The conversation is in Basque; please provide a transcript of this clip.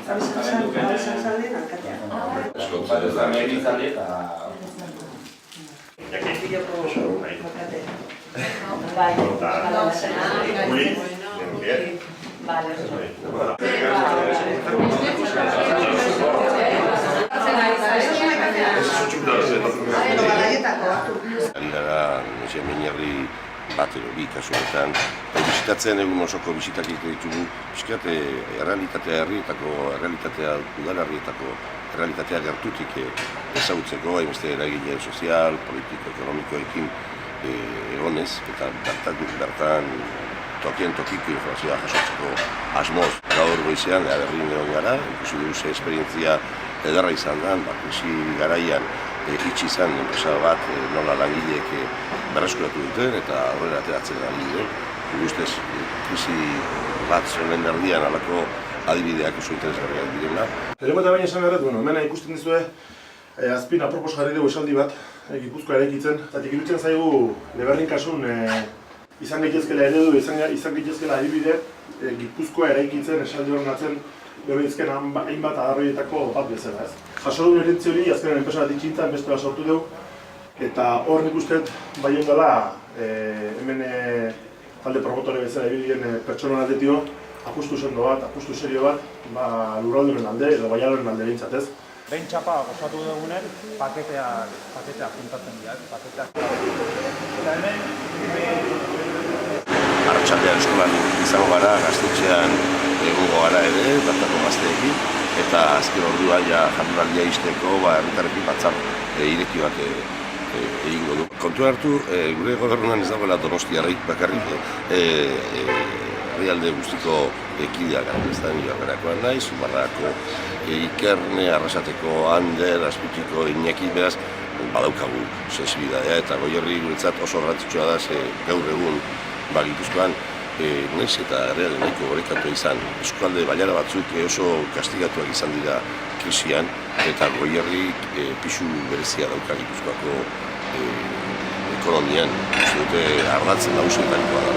Zabizan alkatea. Eskolta ez da mehitzaldi eta... Biloko alkatea. Bai. Ari gara, Minerri bat edo bi kasuetan, bisitatzen egun osoko bisitak egiten ditugu, pixkat errealitatea herrietako, errealitatea udalerrietako, errealitatea gertutik ezagutzeko, hainbeste eragile sozial, politiko, ekonomikoekin egonez, eta bertan tokien tokiko informazioa jasotzeko asmoz. Gaur goizean, Berlin egon gara, ikusi dugu ze esperientzia ederra izan da, krisi garaian itxi izan enpresa bat nola langileek berreskuratu duten eta aurrera ateratzen ari diren. Guztez, krisi bat zonen erdian alako adibideak oso interesgarriak direla. Lehenko eta baina esan garret, hemen ikusten dizue azpin apropos jarri dugu esaldi bat Gipuzkoa eraikitzen. Zatik irutzen zaigu Leberrin kasun izan gaitezkela eredu, izan gaitezkela adibide Gipuzkoa eraikitzen esaldi horren atzen berbizken hainbat adarroietako bat bezala, ez? Jaso duen erentzi hori, azkenean enpresa bat itxintzen, beste bat sortu dugu, eta hor nik usteet baien dela hemen talde promotore bezala ebilien pertsonan aldetio apustu sendo bat, apustu serio bat, lurralduren alde edo baialoren alde behintzat, ez? Behin txapa osatu dugunen, paketeak puntatzen dira, paketeak. Eta hemen... Arratsaldean eskolan izango gara, gaztetxean egongo gara ere, bertako gazteekin, eta azken ordua jardunaldia izteko herritarrekin batzar ireki bat egingo du. Kontuan hartu, gure gobernuan ez dagoela Donostiarrik bakarrik, herrialde guztiko kideak gara, ez da nire garakoan nahi, Zumarrako, Ikerne, Arrasateko, Ander, Azpitiko, Iñaki, beraz, badaukagu sensibilitatea eta Goierri guretzat oso garrantzitsua da, gaur egun Gipuzkoan, noiz eta herrialde nahiko gorekatu izan. Eskualde bailara batzuk oso kastigatuak izan dira krisian, eta Goierrik pisu berezia dauka Gipuzkoako ekonomian, uste dute ardatzen nagusietarikoa da.